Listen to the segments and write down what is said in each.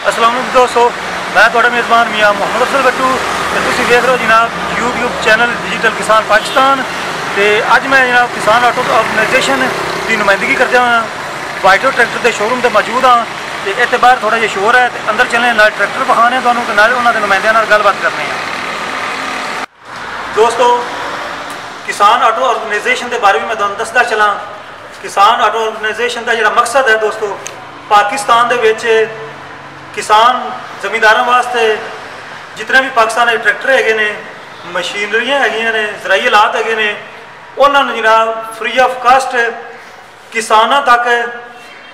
अस्सलाम वालेकुम दोस्तों, मैं थोड़ा मेज़बान मियाँ मोहम्मद अफजल भट्टू तो तुम देख रहे हो जनाब यूट्यूब चैनल डिजिटल किसान पाकिस्तान। तो अज मैं जनाब किसान ऑटो ऑर्गेनाइजेशन की नुमाइंदगी करता हाँ। वाइटो ट्रैक्टर के शोरूम से मौजूद हाँ। तो इतने बाहर थोड़ा जिहा शोर है, तो अंदर चले ना ट्रैक्टर विखाने तो नाले उन्होंने नुमाइंदियों नाल गलबात करनी है। दोस्तों, किसान ऑटो ऑर्गेनाइजेशन के बारे में मैं तुहानूं दसदा चला। किसान ऑटो ऑर्गेनाइजेशन का जिहड़ा मकसद है दोस्तों, पाकिस्तान दे विच किसान जमींदारों वास्ते जितने भी पाकिस्तान के ट्रैक्टर है, मशीनरियाँ है, ज़राई आलात है, उन्होंने जनाब फ्री ऑफ कास्ट किसानों तक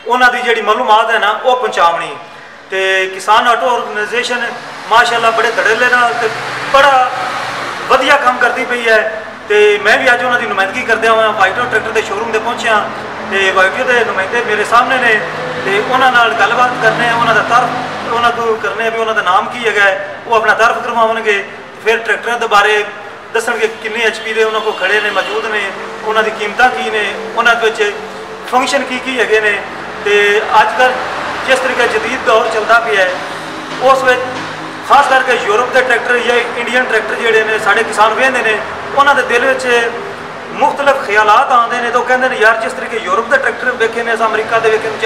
उन्होंने जी मालूमात है ना वो पहुँचावनी। तो किसान ऑटो ऑर्गेनाइजेशन माशाअल्लाह बड़े धड़ेले बड़ा वधिया काम करती पई है। तो मैं भी अज उन्होंने नुमाइंदगी करदे हुए वाइटो ट्रैक्टर के शोरूम से पहुँचा। तो वाइटो के नुमाइंदे मेरे सामने ने, तो उन्होंने गलबात करने, उन्होंने तारफ उन्होंने करने भी उन्होंने नाम की है, वो अपना तारफ करवाएंगे। फिर ट्रैक्टर के बारे दसणगे किन्ने HP के उन्होंने को खड़े ने मौजूद ने, उन्होंने कीमत की ने, उन्होंने फंक्शन की है ने। तो अजकल जिस तरीके जदीद दौर चलता पे है उस खास करके यूरोप के ट्रैक्टर या इंडियन ट्रैक्टर जोड़े ने साढ़े किसान वेंदे ने, उन्होंने दिल में मुख्तलिफ ख्यालात आते हैं। तो कहते हैं यार जिस तरीके यूरोप के ट्रैक्टर वेखे ने, अमरीका के वेखे ने,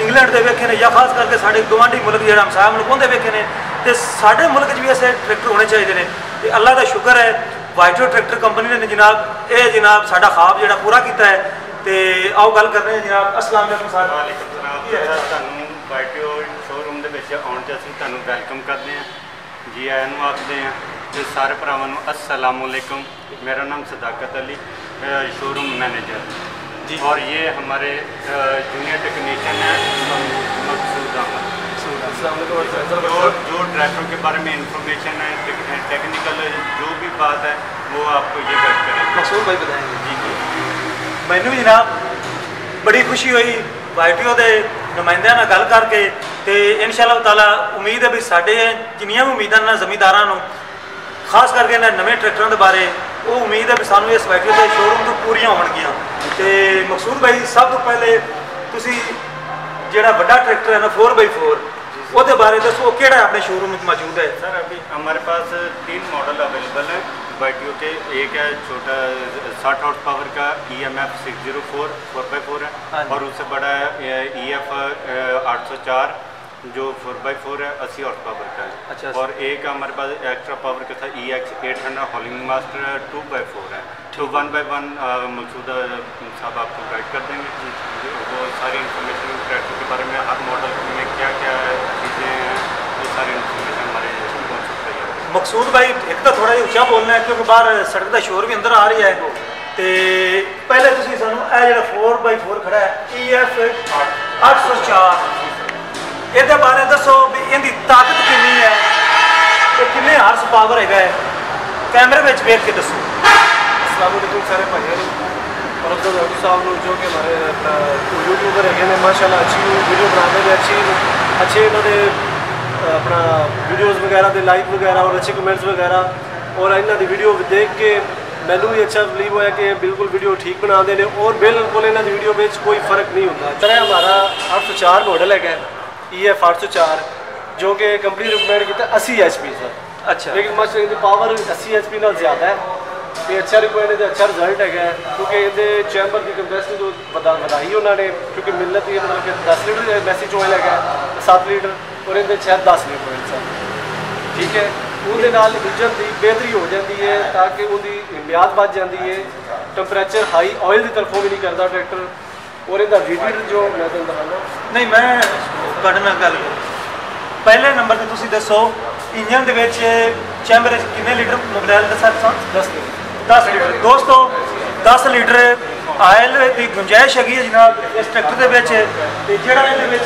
इंग्लैंड के वेखे ने, या खास करके साढ़े गवांढी मुल्क जो हमसाया मुल्क उनके वेखे ने, तो साढ़े मुल्क भी ऐसे ट्रैक्टर होने चाहिए ने। तो अल्लाह का शुक्र है वाइटो ट्रैक्टर कंपनी ने जनाब ये जनाब साडा ख्वाब जो पूरा किया है। तो आओ गल कर रहे हैं जनाब। अस्सलाम वालेकुम सर। वाइटो शोरूम के आने से असं तुहानूं वैलकम करते हैं, जी आया नूं आखते हैं। तो सारे भरावां नूं अस्सलाम वालेकुम। मेरा नाम सदाकत अली, शोरूम मैनेजर जी, और ये हमारे जूनियर टेक्नीशियन है मकसूद अहमद। जो ट्रैक्टर के बारे में इंफॉर्मेशन है, टेक्निकल जो भी बात है वो आपको ये गाइड करेंगे। मकसूद भाई बताएंगे। जी जी, मैनू भी जनाब बड़ी खुशी हुई वाइटो के नुमाइंदियों नाल गल करके। तो इंशाअल्लाह ताला उम्मीद है भी साढ़े जिन्नियां भी उम्मीदां ने जमींदारां नूं खास करके इन्हां नवे ट्रैक्टरों के बारे वो उम्मीद है भी सानू इस वाइटो के शोरूम तो पूरियां होणगियां। तो मकसूद भाई सब तो पहले तुसी जिहड़ा वड्डा ट्रैक्टर है ना 4x4 उसके बारे दसो, केड़ा अपने शोरूम में मौजूद है? सर अभी हमारे पास 3 मॉडल अवेलेबल हैं वाइटो के। एक है छोटा 60 हॉर्स पावर का EMF 604 4x4 है, और उससे बड़ा है EF 804 जो 4x4 है 80 हॉर्स पावर का है। अच्छा। और एक हमारे पास एक्स्ट्रा पावर का था EX 800 हॉलिंग मास्टर 2x4 है। तो 1x1 मकसूद साहब आपको गाइड कर देंगे। वो सारी इन्फॉर्मेशन ट्रैक्टर के बारे में, हर मॉडल में क्या क्या चीज़ें हैं, वो सारी इन्फॉर्मेशन हमारे पहुँच सकती है। मकसूद भाई एक तो थोड़ा उच्चा बोलना है क्योंकि बाहर सड़क का शोर भी अंदर आ रही है। तो पहले तुसीं सानूं यह जो 4x4 खड़ा है EF 804 ਇਹਦੇ ਬਾਰੇ दसो भी इनकी ताकत कितनी है, कितने हार्स पावर है, कैमरे में वेख के दसो। अस्सलाम वालेकुम सारे भाइयों और अफजल भट्टू साहब जो कि हमारे यूट्यूबर है माशाल्लाह अच्छी वीडियो बनाते हैं, अच्छे इन्होंने अपना वीडियोज़ वगैरह के लाइक वगैरह और अच्छे कमेंट्स वगैरह, और इन्हों की वीडियो देख के मैनू भी अच्छा बिलीव होया कि बिल्कुल वीडियो ठीक बनाते हैं और बिल्कुल इन्हों की वीडियो में कोई फ़र्क नहीं होता। तरह हमारा 804 मॉडल है EF 804 जो कि कंपनी ने रिकमेंड किया 80 HP सर। अच्छा। लेकिन मस्ट इनकी पावर 80 HP नाल ज़्यादा है। तो अच्छा रिकमेंड है, अच्छा रिजल्ट है क्योंकि इनके चैम्बर की कैपेसिटी जो बढ़ाई उन्होंने, क्योंकि मिलत ही मतलब कि 10 लीटर मैसेज ऑयल है 7 लीटर और इनके शायद 10 लीटर ऑयल सर। ठीक है, उनके नाल इंजन की बेहतरी हो जाती है ताकि उनकी म्याद बच जाती है, टैंपरेचर हाई ऑयल की तरफों भी नहीं करता ट्रैक्टर। और इनका रीडर जो मैं दिखाना नहीं, मैं ਤੁਹਾਡੇ ਨਾਲ गल पहले नंबर पर तुसीं दसो इंजन दे विच चैम्बर कितने लीटर मोबाइल का सर 10 लीटर। दोस्तों 10 लीटर आयल की गुंजाइश हैगी है जनाब इस ट्रैक्टर के विच। ते जिहड़ा इहदे विच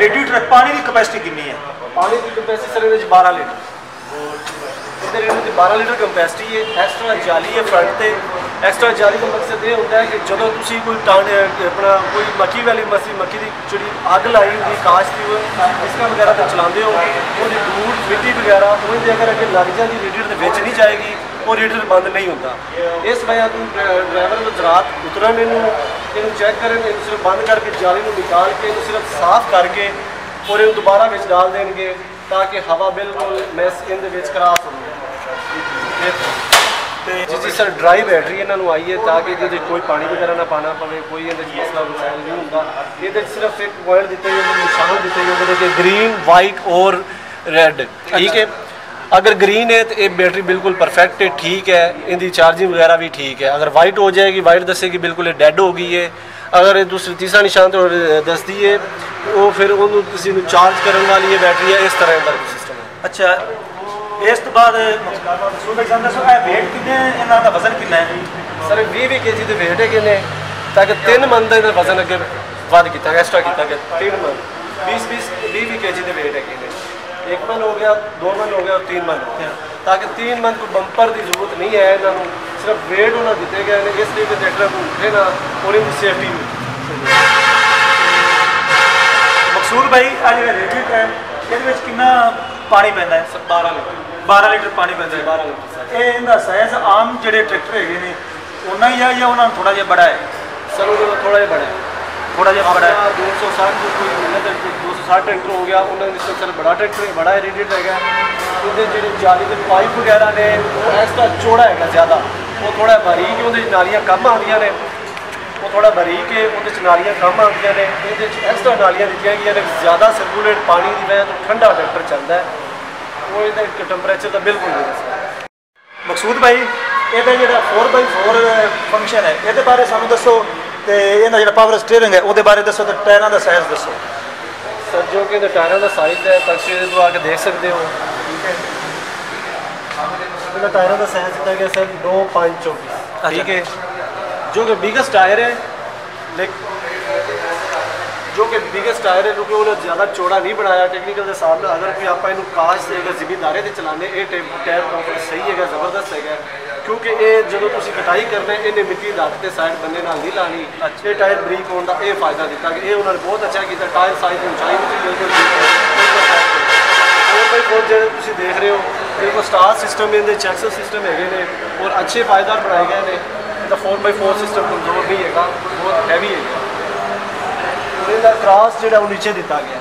रेडिएटर पानी की कैपेसिटी कितनी है? पानी की कैपेसिटी सर इहदे 12 लीटर, इधर 12 लीटर कैपेसिटी है। एक्स्ट्रा जाली है फ्रंट से। एक्स्ट्रा जाली का मकसद ये होता है कि जो तुम कोई अपना कोई मक्की वाली मक्की की जी अग लाई होगी काश की इसका वगैरह तो चलाते हो वो धूड़ मिट्टी वगैरह उनके अगर अगर लग जाती रेडिएटर के नहीं जाएगी वो रेडिएटर बंद नहीं होता। इस वजह तो ड्राइवर को रात उतरन इन चैक करें, सिर्फ बंद करके जाली को निकाल के सिर्फ साफ करके और ये दोबारा विच डाल देंगे ताकि हवा बिल्कुल मैस इन विच क्रॉस हो। जी सर ड्राई बैटरी इन्होंने आई है ताकि ये कोई पानी वगैरह ना पाना पवे, कोई मसला मसाइल नहीं होंगे। ये सिर्फ एक पॉइंट दिते गए, निशान दिते गए कि ग्रीन वाइट और रेड, ठीक है। अगर ग्रीन है तो ये बैटरी बिल्कुल परफेक्ट है, ठीक है, इनकी चार्जिंग वगैरह भी ठीक है। अगर वाइट हो जाएगी, वाइट दसेगी बिल्कुल डेड हो गई है। अगर दूसरी तीसरा निशान तो दसती है वो फिर उन्होंने चार्ज करने वाली है बैटरी है, इस तरह का सिस्टम है। अच्छा, इस तो बाद वेट किन्ने इन्हां दा वजन किन्ना है? सर 20 kg ਦੇ weight है किन्ने ताकि 3 मन ਦਾ वजन अगे वध किया गया, एक्स्ट्रा किया गया। 3 मन 20 kg ਦੇ weight है किन्ने, 1 मन हो गया, 2 मन हो गया और 3 मन हो गया, ताकि 3 मन को बंपर की जरूरत नहीं है। इन्होंने सिर्फ वेट उन्होंने दिते गए हैं, इसलिए कि ट्रैक्टर को उठे ना और इनकी सेफ्टी भी। मकसूद भाई आ जो रेडिएटर है ये कितना पानी पैंदा है? 12 लीटर पानी पैंदा है। 12 लीटर ये इनका साइज आम जो ट्रैक्टर है उन्ना ही है या उन्होंने थोड़ा जिहा बड़ा है? सर वो थोड़ा जिहा बड़ा है, थोड़ा जिहा बड़ा है। 260 260 ट्रैक्टर हो गया उन्होंने, सर बड़ा ट्रैक्टर बड़ा रेडिएटर है। उनके जो जाली के पाइप वगैरह ने वो एक्स्ट्रा चौड़ा है ज़्यादा, वो थोड़ा बारीक है, उन्हें नालियाँ कम आती ने, वो थोड़ा बारीक है, वो नालियाँ कम आती ने, ये एक्स्ट्रा नालियाँ दी गई ने। ज़्यादा सर्कुलेट पानी की वजह तो ठंडा ट्रैक्टर चलता है, वो ये टैंपरेचर का बिल्कुल नहीं। मकसूद भाई ये जो 4x4 फंक्शन है ये बारे सानू दसो, तो इहदा जो पावर स्टीयरिंग है वो बारे दसो, तो टायरों का साइज दसो। सर जो कि टायरों का साइज है तस्वीर तो आके देख सकते हो, ठीक है। इनका टायरों का साइज दिया गया सर 2.5-24, ठीक है, जो कि बिगेस्ट टायर है, लेकिन जो कि बिगेस्ट टायर है क्योंकि उन्होंने ज़्यादा चौड़ा नहीं बनाया टेक्निकल के हिसाब से। अगर कोई आप काश से अगर जिमीदारे से चलाने ये टायर कंफर्ट सही है, जबरदस्त है, क्योंकि ये जो तुम कटाई करना इन्हें मिट्टी रखते साइड बंदे नहीं लानी। ये टायर बरीक होने का यह फायदा दिता कि ये उन्होंने बहुत अच्छा किया। टायर साइज ऊंचाई भी बिल्कुल 4x4 जो तुम देख रहे हो बिल्कुल स्टार सिस्टम इनके चेक्स सिस्टम है और अच्छे फायदा बनाए गए हैं। इनका 4x4 सिस्टम कमजोर नहीं है, बहुत हैवी है। इनका क्रॉस जो नीचे दिता गया,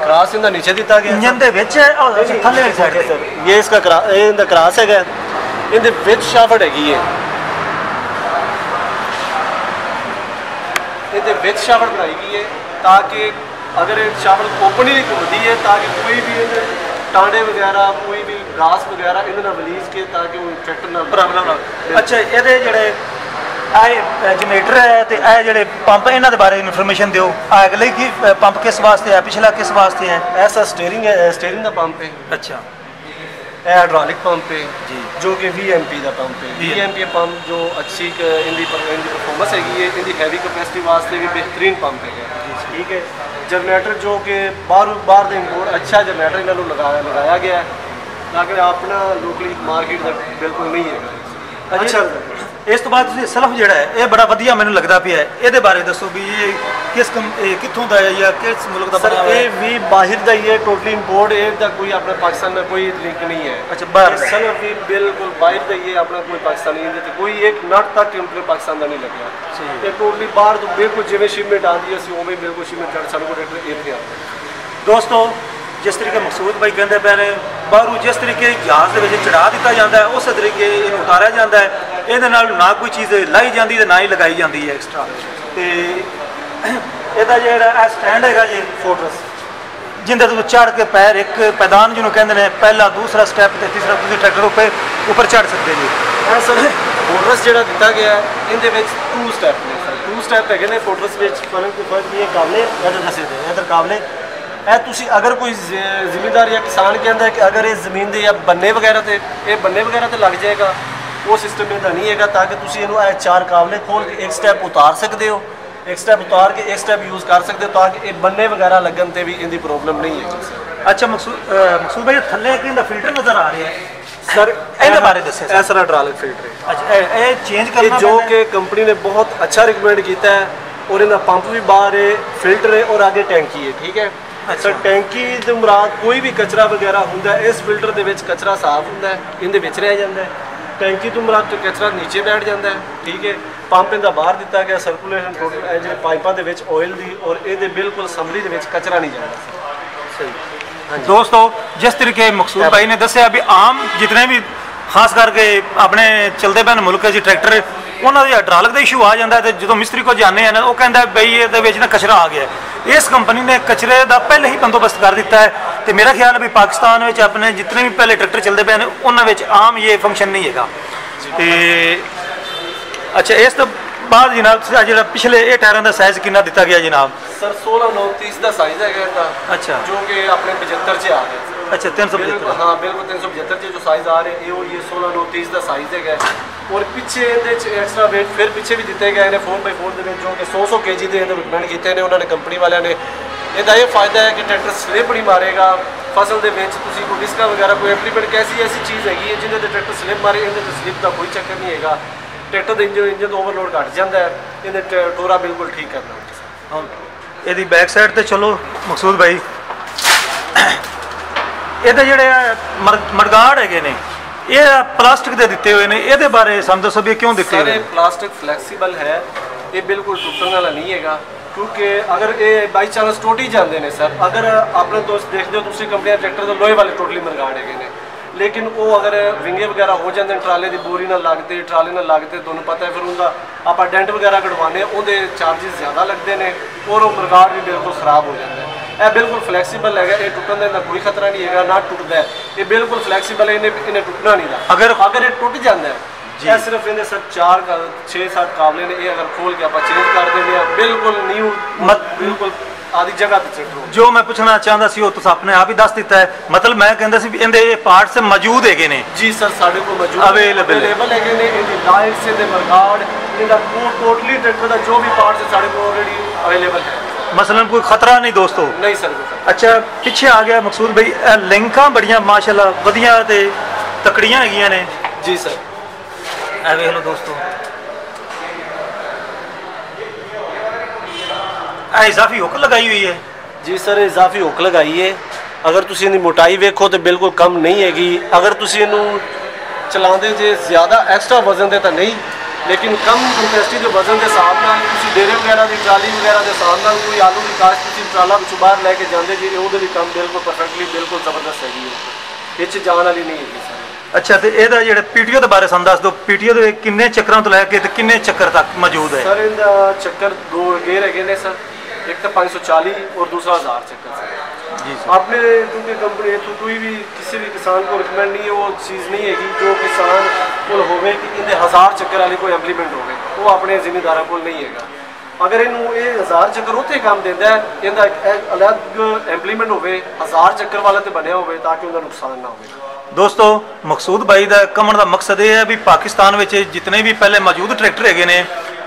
क्रॉस इनका नीचे दिता गया इंजन दे विच है और थल्ले वाली साइड सर ये इसका इनका क्रॉस है, इनके विच शाफ्ट हैगी है, इनके विच शाफ्ट बनाई गई है ताकि अगर शाफ्ट ओपन ही होती है ताकि कोई भी टांडे वगैरह कोई भी घास वगैरह इन्हें रिलीज के ताकि वो ट्रैक्टर ना प्रॉब्लम ना। अच्छा ये जोड़े जनरेटर है तो यह जोड़े पंप इन्हों के बारे इन्फॉर्मेशन दो, अगले की पंप किस वास्ते है, पिछला किस वास्ते है? ऐसा स्टीयरिंग है, स्टीयरिंग का पंप है। अच्छा यह हाइड्रोलिक पंप है जी, जो कि VMP का पंप है। VMP पंप जो अच्छी इनकी परफॉर्मेंस हैगी है, इनकी हैवी कैपेसिटी वास्ते भी बेहतरीन पंप है, ठीक है। जनरेटर जो कि बाहर इंपोर्ट अच्छा जनरेटर इन्होंने लगाया गया है ताकि अपना लोकली मार्केट तक बिल्कुल नहीं है। अच्छा इस तो बाद सलफ जोड़ा है ये बड़ा वधिया मैनू लगता पिया है, ये बारे दसो भी ये किस कितों का है या किस मुल्क का बना हुआ है? ये भी बाहर का ही है, टोटली इंपोर्ट है, कोई अपने पाकिस्तान में कोई लिंक नहीं है। अच्छा बाहर सलफ भी बिल्कुल बाहर का ही है, अपना कोई पाकिस्तानी नहीं, कोई एक नट तक कंप्यूटर पाकिस्तान का नहीं लगे। ये टोटली बाहर तो बिल्कुल जिवें शिपमेंट आती है उवें बिल्कुल शिपमेंट चढ़ साढ़े को ट्रैक्टर इतने आते हैं। दोस्तों जिस तरीके मकसूद भाई कहते पे ने बाहरों जिस तरीके जहाज़ के चढ़ा दिता जाता है उस तरीके इन्हें उतारा जाता है, ये ना कोई चीज़ लाई जाती है ना ही लगाई जाती है एक्सट्रा। तो यदा जो स्टैंड है जी फोर्ट्रेस जिंदे तुम चढ़ के पैर एक पैदान जिन्होंने कहते हैं पहला दूसरा स्टैप तो तीसरा तुम ट्रैक्टर ऊपर चढ़ सकते जी। सर फोर्ट्रेस जो दिता गया है इनके 2 स्टैप ने, सर 2 स्टैप है फोर्ट्रेस फर्क ये काबले इधर दसे थे इधर काबले अगर कोई जिमीदार या किसान कहता है कि अगर ये जमीन के या बन्ने वगैरह से ये बन्ने वगैरह से लग जाएगा वो सिस्टम इनका नहीं है ताकि तुम इनू 4 काबले खोल के एक स्टैप उतार सकते हो, एक स्टैप उतार के एक स्टैप यूज़ कर सकते हो ताकि ये बन्ने वगैरह लगन से भी इनकी प्रॉब्लम नहीं है। अच्छा मकसूद भाई थल्ले फिल्टर नज़र आ रहे हैं सर इहदे बारे दस्सो। ऐसा हाइड्रोलिक फिल्टर है। अच्छा ये चेंज करना जो कि कंपनी ने बहुत अच्छा रिकमेंड किया है और इनका पंप भी बाहर है, फिल्टर है और आगे टैंकी है, ठीक है। सर टैंकी तो मुराद कोई भी कचरा वगैरह होंगे इस फिल्टर के कचरा साफ होंगे इनके रह जाता है, टैंकी तो मुराद तो कचरा नीचे बैठ जाता है, ठीक है। ਪੰਪ ਇਹਦਾ ਬਾਹਰ ਦਿੱਤਾ ਗਿਆ, ਸਰਕੂਲੇਸ਼ਨ ਟੋਟਲ ਇਹ ਜਿਹੜੇ ਪਾਈਪਾਂ ਦੇ ਵਿੱਚ ਆਇਲ ਦੀ ਔਰ ਇਹਦੇ ਬਿਲਕੁਲ ਅਸੈਂਬਲੀ ਦੇ ਵਿੱਚ ਕਚਰਾ ਨਹੀਂ ਜਾਂਦਾ ਸਹੀ। दोस्तों जिस तरीके मकसूद भाई ने दसिया भी आम जितने भी खास करके अपने चलते पैन मुल्क जी ट्रैक्टर उन्होंने हाइड्रालिक का इशू आ जाता है, तो जो मिस्त्री को जाने हैं वो कहता है बई ये ना कचरा आ गया है। इस कंपनी ने कचरे का पहले ही बंदोबस्त कर दिता है, तो मेरा ख्याल है भी पाकिस्तान में अपने जितने भी पहले ट्रैक्टर चलते पे उन्होंने आम ये फंक्शन नहीं है। अच्छा इस तो बाद जनाब जो पिछले ये टायरों का साइज कितना दिता गया जनाब? सर 16/9/30 का साइज है इसका। अच्छा जो कि अपने 75 से आ गया। अच्छा 375। हाँ बिल्कुल 375 जो साइज आ रहे हैं ये 16/9/30 का साइज है। और पिछे एक्स्ट्रा वेट फिर पिछे भी दिते गए हैं 4x4 जो कि 100 kg के रिकमेंड किए हैं उन्होंने कंपनी वाले ने। इसका ये फायदा है कि ट्रैक्टर स्लिप नहीं मारेगा फसल के कोई डिस्का वगैरह कोई एम्पलीमेंट कैसी ऐसी चीज़ हैगी है जिन्हें ट्रैक्टर स्लिप मारे इन्हें स्लिप का कोई चक्कर नहीं है। ट्रैक्टर का इंजन ओवरलोड घट जाता है, इन्हें टोरा बिल्कुल ठीक करना होता है। ये बैक साइड तो चलो मकसूद भाई ये जोड़े मडगाड़ है ने ये प्लास्टिक के दिते हुए ने, ये बारे सानू दसो भी क्यों दिते हुए? प्लास्टिक फ्लैक्सीबल है, ये बिल्कुल टुटने वाला नहीं है क्योंकि अगर ये बाई चांस टुट ही जाते हैं सर। अगर अपने दोस्त देखते हो दूसरी कंपनियां ट्रैक्टर तो लोहे वाले टोटली मडगाड़ है, लेकिन वो अगर विंगे वगैरह हो जाते हैं ट्राले की बोरी ना लगते ट्राले ना लगते दोनों पता है फिर उनका आप डेंट वगैरह कटवाने उनके चार्जेस ज़्यादा लगते हैं और वो मडगाड़ भी बिल्कुल ख़राब हो जाता है। यह बिल्कुल फ्लैक्सीबल है, ये टुटने का कोई खतरा नहीं है, ना टुटता है, ये बिल्कुल फ्लैक्सीबल है, इन्हें टुटना नहीं था। अगर ये टुट जाता है सिर्फ इन्हें सर 4-6-7 काबले ने ये अगर खोल के आप चेंज कर देंगे बिल्कुल न्यू बिल्कुल आदि जगह पे चेक। जो मैं पूछना चाहता सी वो आपने आप ही दस दिता है, मतलब मैं कहता सी इनके पार्ट्स मौजूद है ने? जी सर साढ़े को मौजूद अवेलेबल है ने इनकी लाइट से मडगाड़ इनका टोटली ट्रैक्टर का जो भी पार्ट्स है साढ़े को ऑलरेडी अवेलेबल है, मसलन कोई खतरा नहीं दोस्तों? नहीं सर। अच्छा पिछे आ गया मकसूद भाई लिंका बड़ियां माशाल्लाह वधिया ते तकड़ियां हैगियां ने। जी सर ए वेख लो दोस्तों इजाफी हुक लगाई हुई है। जी सर इजाफी हुक लगाई है, अगर तुम इनकी मोटाई वेखो तो बिल्कुल कम नहीं हैगी, अगर तुम इनू चलाते जे ज़्यादा एक्स्ट्रा वजन दे तो नहीं लेकिन कम कैपेसिटी के वजन के हिसाब से डेरे वगैरह की ट्राली वगैरह के हिसाब से कोई आलू की काश्त तुम ट्राला पिछू बाहर लैके जाते जी वो कम बिल्कुल परफेक्टली बिल्कुल जबरदस्त हैगी इस जान वाली नहीं हैगी सर। अच्छा तो यह जो पीटीओ के बारे सानू दस दो, पीटीओ के किन्ने चक्करों तो लैके किन्ने चक्कर तक मौजूद है? सर इनका चक्कर 2 गेयर है सर, एक तो 540 और दूसरा 1000 चक्कर सर। जी सर आपने क्योंकि कंपनी तो कोई भी किसी भी किसान को रिकमेंड नहीं है वो चीज़ नहीं है जो किसान को होवे कि इन्हें 1000 चक्कर वाली कोई एम्पलीमेंट हो वो अपने जिम्मेदारों को नहीं है। अगर इनू ये 1000 चक्कर उत्थे काम देता है इनका एक अलग एम्पलीमेंट हो 1000 चक्कर वाला तो बनया हो ताकि उनका नुकसान ना हो। दोस्तों मकसूद भाई का कमन का मकसद ये है भी पाकिस्तान में जितने भी पहले मौजूद ट्रैक्टर है ने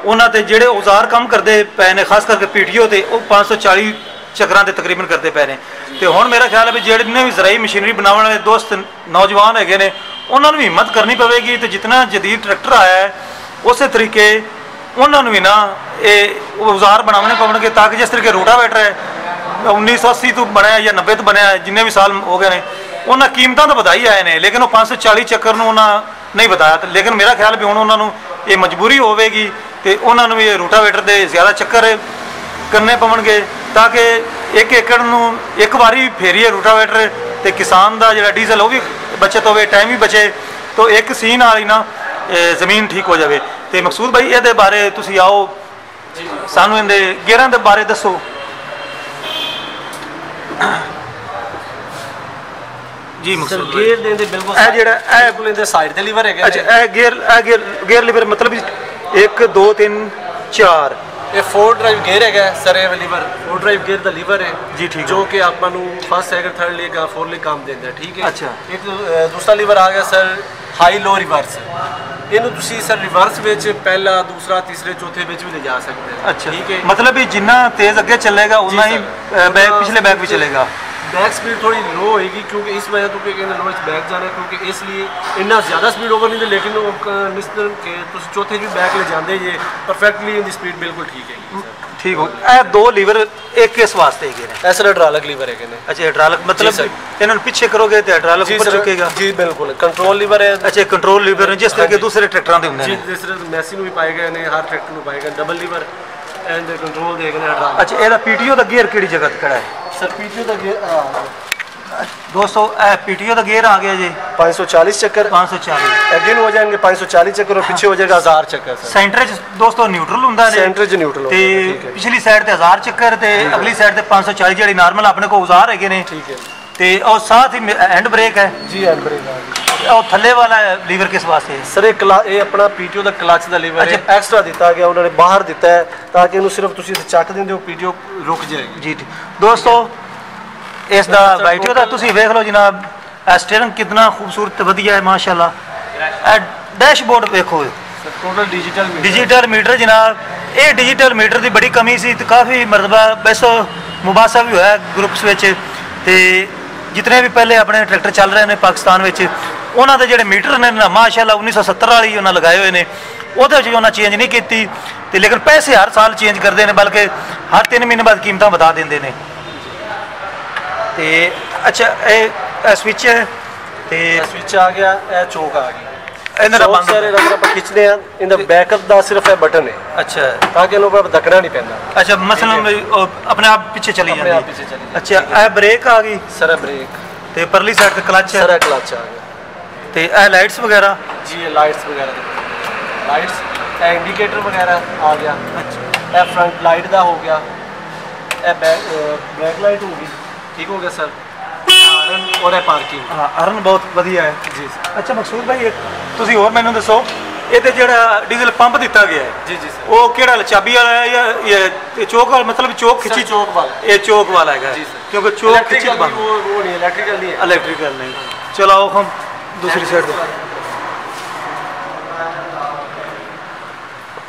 उन्होंने जोड़े औजार काम करते पे ने खास करके पीटीओ ते 540 चक्कर के तकरीबन करते पे ने। तो हुण मेरा ख्याल है भी जिन्हें भी ज़राई मशीनरी बनाने वाले दोस्त नौजवान है ने उन्होंने भी हिम्मत करनी पवेगी, तो जितना जदीद ट्रैक्टर आया है उस तरीके उन्होंने भी ना ये औजार बनाने पवनगे ताकि जिस तरीके रोटावेटर है 1980 तो बनया या 90 तो बनया जिन्हें भी साल हो गए हैं उन्हें कीमत तो वधाई आए हैं लेकिन वो 540 चक्कर नहीं बताया। लेकिन मेरा ख्याल भी हुण उन्होंने ये मजबूरी होगी तो उन्होंने भी रोटावेटर के ज़्यादा चक्कर करने पवनगे ताकि एक एकड़ एक बारी फेरीए रोटावेटर तो किसान का जो डीजल वो भी बचत हो टाइम भी बचे तो एक सीन वाली ना जमीन ठीक हो जाए। तो मकसूद भाई ये बारे तुसी आओ सानू इनके गेयरां के बारे दसो। जी मकसूद गेयर देंदे बिल्कुल ए जेड़ा ए बिल्कुल इनदे साइड ते लीवर है। अच्छा ए गेयर लीवर मतलब 1 2 3 4 ये 4 ड्राइव गेयर है सर, ये लीवर 4 ड्राइव गेयर का लीवर है जी ठीक जो कि आपको फर्स्ट सेकंड थर्ड लेगा 4 ले काम देता है ठीक है। अच्छा एक दूसरा लीवर आ गया सर हाई लो रिवर्स, इनू तुसी सर रिवर्स विच पहला दूसरा तीसरे चौथे विच भी ले जा सकते हैं। अच्छा ठीक है मतलब भी जिन्ना तेज अगे चलेगा उतना ही बैक पिछले बैक भी चलेगा। बैक स्पीड थोड़ी लो होगी क्योंकि इस वजह तो लो बैक जाना है क्योंकि इसलिए इन्ना ज़्यादा स्पीड ओवर नहीं लेकिन चौथे भी बैक ले जाते ये परफेक्टली इनकी स्पीड बिल्कुल ठीक है। ठीक हो। ਇਹ ਦੋ ਲੀਵਰ ਇੱਕ ਇਸ ਵਾਸਤੇ ਹੈਗੇ ਨੇ। ਇਹ ਸਰ ਹਾਈਡ੍ਰੋਲਿਕ ਲੀਵਰ ਹੈਗੇ ਨੇ। ਅੱਛਾ ਹਾਈਡ੍ਰੋਲਿਕ ਮਤਲਬ ਇਹਨਾਂ ਨੂੰ ਪਿੱਛੇ ਕਰੋਗੇ ਤੇ ਹਾਈਡ੍ਰੋਲਿਕ ਉੱਪਰ ਚੁੱਕੇਗਾ। ਜੀ ਬਿਲਕੁਲ ਕੰਟਰੋਲ ਲੀਵਰ ਹੈ। ਅੱਛਾ ਕੰਟਰੋਲ ਲੀਵਰ ਨੇ ਜਿਸ ਤਰੀਕੇ ਦੂਸਰੇ ਟਰੈਕਟਰਾਂ ਦੇ ਹੁੰਦੇ ਨੇ। ਜੀ ਜਿਸ ਤਰ੍ਹਾਂ ਮੈਸੀ ਨੂੰ ਵੀ ਪਾਏ ਗਏ ਨੇ, ਹਰ ਟਰੈਕਟਰ ਨੂੰ ਪਾਏ ਗਏ ਡਬਲ ਲੀਵਰ ਐਂਡ ਕੰਟਰੋਲ ਦੇ ਗਏ ਨੇ ਹਾਈਡ੍ਰੋਲਿਕ। ਅੱਛਾ ਇਹਦਾ ਪੀਟੀਓ ਦਾ ਗੇਅਰ ਕਿਹੜੀ ਜਗ੍ਹਾ ਤੇ ਖੜਾ ਹੈ? ਸਰ ਪੀਟੀਓ ਦਾ ਗੇਅਰ दोस्तों पीटीओ का गियर आ गया जी 540 चक्कर 540 अगेन हो जाएंगे 540 चक्कर और पीछे हो जाएगा 1000 चक्कर सर। सेंटर दोस्तों न्यूट्रल हुंदा है। सेंटर च न्यूट्रल ते पिछली साइड ते 1000 चक्कर ते अगली साइड ते 540 जेडी नॉर्मल अपने को औजार हैगे ने। ठीक है ते और साथ ही हैंड ब्रेक है जी। हैंड ब्रेक है और थल्ले वाला लीवर किस वास्ते है सर? ये अपना पीटीओ दा क्लच दा लीवर है एक्स्ट्रा दिता गया उन्होंने बाहर दिता है ताकि इन्हें सिर्फ तुसी चक देंदे हो पीटीओ रुक जाएगी। जी दोस्तों इस दा वाइटियो दा तुसी देख लो जनाब स्टीयरिंग कितना खूबसूरत वधिया है माशाल्लाह। डैशबोर्ड देखो टोटल डिजिटल मीटर जनाब। ये डिजिटल मीटर की बड़ी कमी सी तो काफ़ी मरतबा वैसे मुबासा भी होया ग्रुप्स विच ते जितने भी पहले अपने ट्रैक्टर चल रहे हैं पाकिस्तान विच उन्हां दे जिहड़े मीटर ने ना माशाल्लाह 1970 वाली उन्हां लगाए हुए ने ਉਹਦੇ ਵਿੱਚ ਉਹਨਾਂ ਚੇਂਜ ਨਹੀਂ ਕੀਤੀ ਤੇ ਲੇਕਿਨ ਪੈਸੇ ਹਰ ਸਾਲ ਚੇਂਜ ਕਰਦੇ ਨੇ ਬਲਕਿ ਹਰ 3 ਮਹੀਨੇ ਬਾਅਦ ਕੀਮਤਾਂ ਵਧਾ ਦਿੰਦੇ ਨੇ। ਤੇ ਅੱਛਾ ਇਹ ਸਵਿਚ ਹੈ ਤੇ ਸਵਿਚ ਆ ਗਿਆ, ਇਹ ਚੋਕ ਆ ਗਈ। ਇਹਨਾਂ ਦਾ ਬੰਦ ਸਾਰੇ ਰੰਗ ਆਪਾਂ ਖਿੱਚਦੇ ਆ ਇਹਦਾ ਬੈਕਅਪ ਦਾ ਸਿਰਫ ਇਹ ਬਟਨ ਹੈ। ਅੱਛਾ ਤਾਂ ਕਿ ਇਹਨੂੰ ਆਪਾਂ ਧੱਕਣਾ ਨਹੀਂ ਪੈਂਦਾ। ਅੱਛਾ ਮਸਲਨ ਆਪਣੇ ਆਪ ਪਿੱਛੇ ਚਲੀ ਜਾਂਦੀ ਹੈ। ਅੱਛਾ ਇਹ ਬ੍ਰੇਕ ਆ ਗਈ ਸਰ, ਬ੍ਰੇਕ ਤੇ ਪਰਲੀ ਸਾਈਡ ਤੇ ਕਲਚ ਹੈ ਸਰ, ਕਲਚ ਆ ਗਿਆ ਤੇ ਇਹ ਲਾਈਟਸ ਵਗੈਰਾ ਜੀ, ਇਹ ਲਾਈਟਸ ਵਗੈਰਾ ਲਾਈਟਸ ਇਹ ਇੰਡੀਕੇਟਰ ਵਗੈਰਾ ਆ ਗਿਆ। ਅੱਛਾ ਇਹ ਫਰੰਟ ਲਾਈਟ ਦਾ ਹੋ ਗਿਆ, ਇਹ ਬੈਕ ਲਾਈਟ ਹੋ ਗਈ। ठीक हो गया सर। हॉर्न और पार्किंग हाँ हॉर्न बहुत वधिया है जी सर। अच्छा मकसूद भाई तुसी और मैनू दसो ਇਹਦੇ ਜਿਹੜਾ ਡੀਜ਼ਲ ਪੰਪ ਦਿੱਤਾ ਗਿਆ ਹੈ ਜੀ ਜੀ ਸਰ, ਉਹ ਕਿਹੜਾ ਚਾਬੀ ਵਾਲਾ ਹੈ ਜਾਂ ਇਹ ਚੋਕ ਵਾਲਾ ਮਤਲਬ ਚੋਕ ਖਿੱਚੀ ਚੋਕ ਵਾਲਾ? ਇਹ ਚੋਕ ਵਾਲਾ ਹੈਗਾ ਜੀ ਸਰ, ਕਿਉਂਕਿ ਚੋਕ ਖਿੱਚੀ ਬੰਦ वो नहीं इलेक्ट्रिकल नहीं है। इलेक्ट्रिकल नहीं। चलो आओ हम दूसरी साइड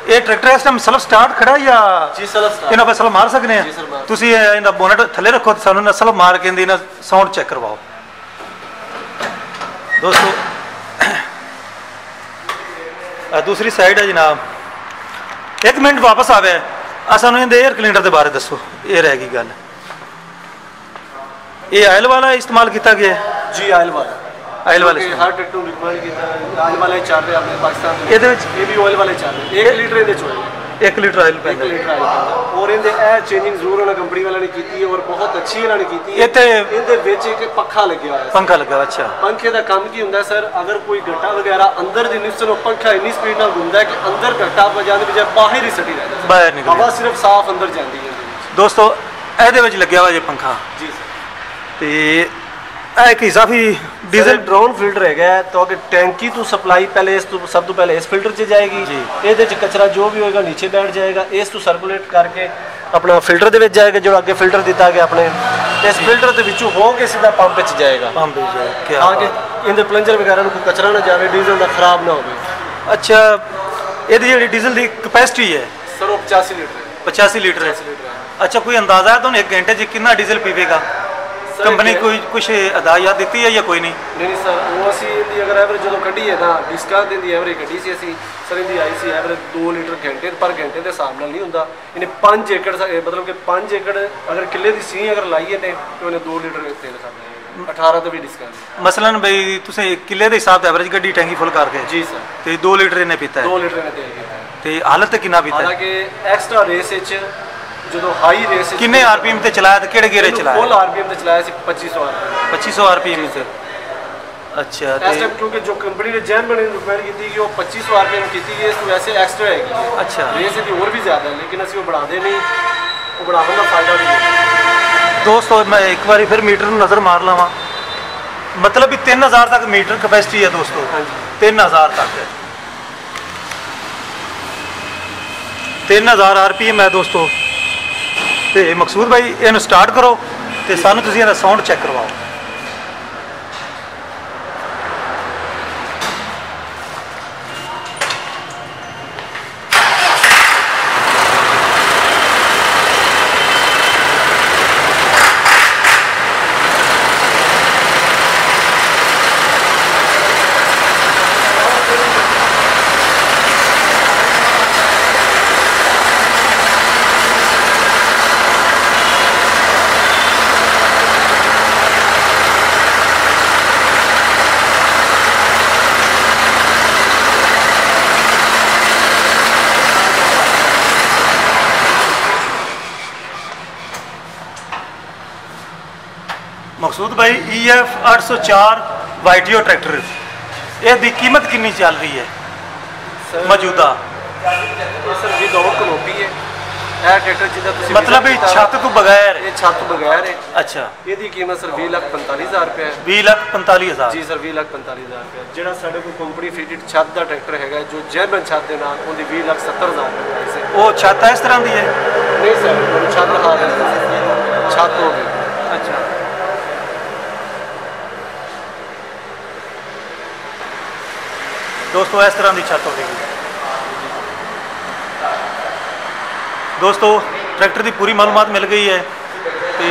ਇਹ ਟਰੈਕਟਰ ਇਸ ਟਾਈਮ ਸਲਫ ਸਟਾਰਟ ਖੜਾ ਜਾਂ ਜੀ ਸਲਫ ਸਟਾਰਟ ਇਹਨਾਂ 'ਤੇ ਸਲਫ ਮਾਰ ਸਕਨੇ ਆ? ਜੀ ਸਰ ਮਾਰ। ਤੁਸੀਂ ਇਹਦਾ ਬੋਨਟ ਥੱਲੇ ਰੱਖੋ ਤੇ ਸਾਨੂੰ ਸਲਫ ਮਾਰ ਕੇ ਇਹਦੀ ਨਾ ਸਾਊਂਡ ਚੈੱਕ ਕਰਵਾਓ ਦੋਸਤੋ। दूसरी साइड है जनाब। एक मिनट वापस आवे सानू इहदे एयर क्लीनर के बारे दसो। ये रह गई गल, ये आयल वाला इस्तेमाल किया गया है जी? आयल वाला, आयल वाले हर ट्रैक्टर ਨੂੰ ਰਿਕਵਾਇਰ ਕੀਤਾ ਆਇਲ ਵਾਲੇ ਚੱਲ ਰਹੇ ਆਪਣੇ ਪਾਕਿਸਤਾਨ ਦੇ। ਇਹਦੇ ਵਿੱਚ ਇਹ ਵੀ ਆਇਲ ਵਾਲੇ ਚੱਲ ਰਹੇ। 1 ਲੀਟਰ ਇਹਦੇ ਚ ਹੋਏਗਾ, 1 ਲੀਟਰ ਆਇਲ 1 ਪੈਂਦਾ। ਲੀਟਰ ਆਇਲ ਪੈਂਦਾ। ਔਰ ਇਹਦੇ ਇਹ ਚੇਂਜਿੰਗ ਜ਼ਰੂਰ ਉਹਨਾਂ ਕੰਪਨੀ ਵਾਲਿਆਂ ਨੇ ਕੀਤੀ ਹੈ ਔਰ ਬਹੁਤ ਅੱਛੀ ਇਹਨਾਂ ਨੇ ਕੀਤੀ ਹੈ। ਇਹਦੇ ਵਿੱਚ ਇੱਕ ਪੱਖਾ ਲੱਗਿਆ ਹੋਇਆ ਹੈ। पंखा लगा? अच्छा पंखे का काम की ਹੁੰਦਾ ਸਰ, ਅਗਰ ਕੋਈ ਗੱਟਾ ਵਗੈਰਾ ਅੰਦਰ ਦੀ ਨਿਸਨ ਉਹ ਪੰਖਾ ਇੰਨੀ ਸਪੀਡ ਨਾਲ ਘੁੰਮਦਾ ਹੈ ਕਿ ਅੰਦਰ ਗੱਟਾ ਵਜਾਣ ਦੀ ਬਜਾਏ ਬਾਹਰ ਹੀ ਸਟੀ ਰਹਿੰਦਾ, ਬਾਹਰ ਨਿਕਲ ਹਵਾ ਸਿਰਫ ਸਾਫ਼ ਅੰਦਰ ਜਾਂਦੀ ਹੈ। ਦੋਸਤੋ ਇਹਦੇ ਵਿੱਚ ਲੱਗਿਆ ਹੋਇਆ ਜੇ ਪੰਖਾ ਜੀ ਸਰ। ਤੇ ਇਹ ਇੱਕ ਇਜ਼ਾਫੀ डीजल ड्रोन फिल्टर है तो अगर टैंकी तो सप्लाई पहले इस तो सब तो पहले इस फिल्टर से जाएगी। ये कचरा जो भी होएगा नीचे बैठ जाएगा, इस तो सर्कुलेट करके अपना फिल्टर दे जाएगा जो अगे फिल्टर दिता गया अपने इस फिल्टर के विचों हो के सीधा पंप में जाएगा। पंप ताकि इनके प्लंजर वगैरह कोई कचरा ना जाए, डीजल का खराब ना हो। अच्छा ये डीजल की कैपेसिटी है सर वो 85 लीटर है। 85 लीटर है। अच्छा कोई अंदाजा है तो 1 घंटे से कितना डीजल पीवेगा? कंपनी कोई कुछ हदायत दी है या कोई नहीं? नहीं सर, वो असी इनकी अगर एवरेज जो कढ़ी है ना डिस्का दी एवरेज कढ़ी सी असी सर इनकी आई सी एवरेज 2 लीटर घंटे पर घंटे के हिसाब नाल नहीं होंदा। इन्हें 5 एकड़ मतलब कि 5 एकड़ अगर किले की सी अगर लाइए ने तो इन्हें 2 लीटर तेल खाना 18 तो भी डिस्का। मसलन भाई तुसें किले के हिसाब से एवरेज गड्डी टैंकी फुल करके जी सर तो 2 लीटर इन्हें पीता है? 2 लीटर इन्हें तेल पीता है। तो हालत कितना पीता है? हालांकि एक्स्ट्रा रेस जो हाई रेस किन्ने आरपीएम ते चलाया तो केड़े गेरे चलाया? फुल आरपीएम ते चलाया सी 2500 आरपीएम। 2500 आरपीएम से? अच्छा इस टाइम क्योंकि जो कंपनी ने जैन बने रिकमेंड की थी कि वो 2500 आरपीएम की थी, तो वैसे एक्स्ट्रा है। अच्छा रेस की और भी ज़्यादा है लेकिन असं वो बढ़ाते नहीं, वो बढ़ाने का फायदा भी नहीं। दोस्तों मैं एक बार फिर मीटर नज़र मार लवा, मतलब भी 3000 तक मीटर कैपेसिटी है दोस्तों। 3000 तक 3000 आरपीएम है दोस्तों। तो मकसूद भाई इन्हू स्टार्ट करो तो सानू तुसीं इहदा साउंड चेक करवाओ। ਮਕਸੂਦ ਭਾਈ EF 804 ਵਾਈਟੀਓ ਟਰੈਕਟਰ ਇਹਦੀ ਕੀਮਤ ਕਿੰਨੀ ਚੱਲ ਰਹੀ ਹੈ ਮੌਜੂਦਾ? सर विदाउट कनोपी है ਇਹ ਟਰੈਕਟਰ ਜਿਹਦਾ ਤੁਸੀਂ मतलब भी छत तो बगैर? ਇਹ ਛੱਤ ਬਗੈਰ ਹੈ। अच्छा, ਇਹਦੀ ਕੀਮਤ ਸਰ 20,45,000 ਰੁਪਏ ਹੈ। 20,45,000 ਜੀ ਸਰ 20,45,000 ਰੁਪਏ। ਜਿਹੜਾ ਸਾਡੇ ਕੋਲ ਕੰਪਨੀ ਫਿਟਡ ਛੱਤ ਦਾ ਟਰੈਕਟਰ ਹੈਗਾ ਜੋ ਜਰਮਨ ਛੱਤ ਦੇ ਨਾਲ ਉਹਦੀ 20,70,000 ਰੁਪਏ ਪ੍ਰਾਈਸ ਹੈ। ਉਹ ਛੱਤ ਇਸ ਤਰ੍ਹਾਂ ਦੀ ਹੈ? ਨਹੀਂ ਸਰ ਤੁਹਾਨੂੰ ਛੱਤ ਦਿਖਾ ਦਿੰਦਾ ਛੱਤ ਹੋ ਗਈ। अच्छा, दोस्तों इस तरह की छत होगी। दोस्तों ट्रैक्टर की पूरी मालूमात मिल गई है तो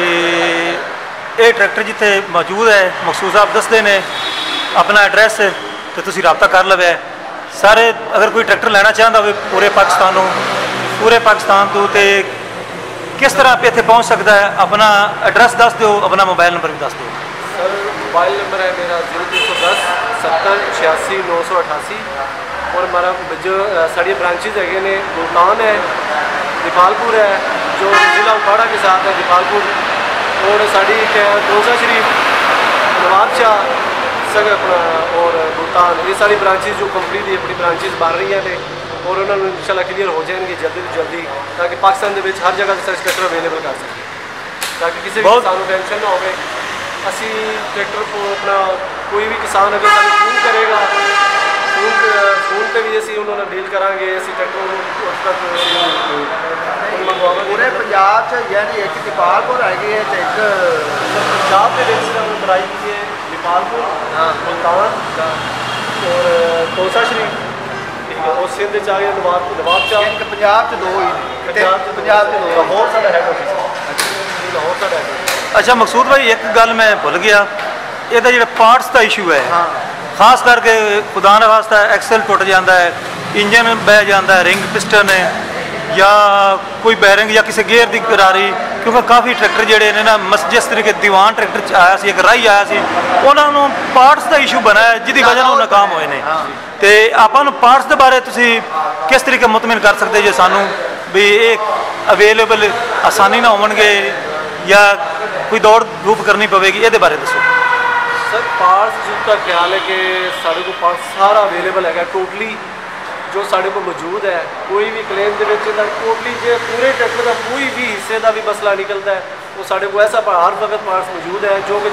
ये ट्रैक्टर जिथे मौजूद है मकसूद साहब दसते ने अपना एड्रैस तो तुसी रबता कर लवे सारे। अगर कोई ट्रैक्टर लेना चाहता हो पूरे पाकिस्तान तो किस तरह पे इतने पहुँच सकता है? अपना एड्रैस दस दो, अपना मोबाइल नंबर भी दस दो। सर मोबाइल नंबर है मेरा 0310 70 86 988 और हमारा जो साड़ी ब्रांचेज है ने मुल्तान है, दीपालपुर है जो ज़िला उकाड़ा के साथ है दीपालपुर, और साड़ी एक है रोज़ा शरीफ, नवाबशाह सग अपना और मुल्तान। ये सारी ब्रांचेज जो कंपनी की अपनी ब्रांचेज बन रही हैं और उन्होंने इंशाल्लाह क्लियर हो जाएंगे जल्दी तो जल्दी ताकि पाकिस्तान के हर जगह सर्च ट्रैक्टर अवेलेबल कर सकें ताकि किसी भी किसान को टेंशन ना हो। असी ट्रैक्टर को अपना कोई भी किसान अगर सानू फोन करेगा फोन पे भी असी उन्होंने डील करांगे। असी ट्रैक्टर उस तक मंगवावांगे पूरे पंजाब च यानी एक दीपालपुर हैगी है ते एक पंजाब के बनाई गई है दीपालपुर, मुल्तान और तोसा शरीफ, ठीक है, और सिंध च आ गया नवाबशाह। एक पंजाब च दो ही ने पंजाब च दो लाहौर साडा हैड ऑफिस लाहौर साडा हैड ऑफिस। अच्छा मकसूद भाई एक गल मैं भुल गया, ਇਹਦਾ ਜਿਹੜਾ ਪਾਰਟਸ ਦਾ ਇਸ਼ੂ ਹੈ ਖਾਸ ਕਰਕੇ खुदा ना वास्ता एक्सल टुट जाता है, इंजन बह जाता है, रिंग पिस्टन है या कोई बैरिंग या किसी गेयर की करारी, क्योंकि काफ़ी ट्रैक्टर जोड़े ने ना जिस तरीके दीवान ट्रैक्टर आया सी, एक राही आया सी, उन्होंने पार्ट्स का इशू बना है जिसकी वजह से नाकाम हुए हैं। तो आपां पार्ट्स के बारे तुसी किस तरीके मुतमिन कर सकते जो सानू भी एक अवेलेबल आसानी ना होणगे या कोई दौड़ धूप करनी पवेगी, ये बारे दसो। सर पार्ट्स जिसका ख्याल है कि साढ़े को पार्ट्स सारा अवेलेबल है टोटली जो साढ़े को मौजूद है। कोई भी क्लेम के टोटली जो पूरे ट्रैक्टर का कोई भी हिस्से का भी मसला निकलता है वो साढ़े को ऐसा हर वक्त पार्ट्स मौजूद है जो कि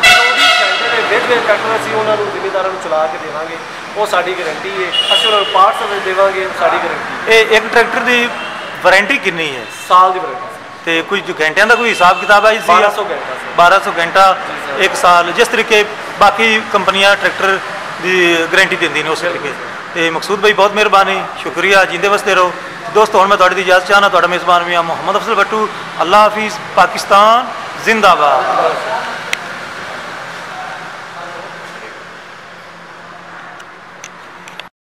ट्रैक्टर असी उन्होंने जिम्मेदारों चला के देवांगे, वो साड़ी गारंटी है। असं उन्होंने पार्ट्स देवांगे, साड़ी गारंटी। एक ट्रैक्टर की वारंटी कितनी है? साल की वारंटी। तो कुछ घंटिया का कोई हिसाब किताब है? 1200 घंटा। 1200 घंटा एक साल, जिस तरीके बाकी कंपनियां ट्रैक्टर की गारंटी देंदी ने उस तरीके। तो मकसूद भाई बहुत मेहरबानी, शुक्रिया, जींदे वसते रहो। दोस्तों हुण मैं तुहाडी इजाजत चाहना, तुहाडा मेज़बान मियां मोहम्मद अफजल भट्टू। अल्लाह हाफिज़, पाकिस्तान जिंदाबाद।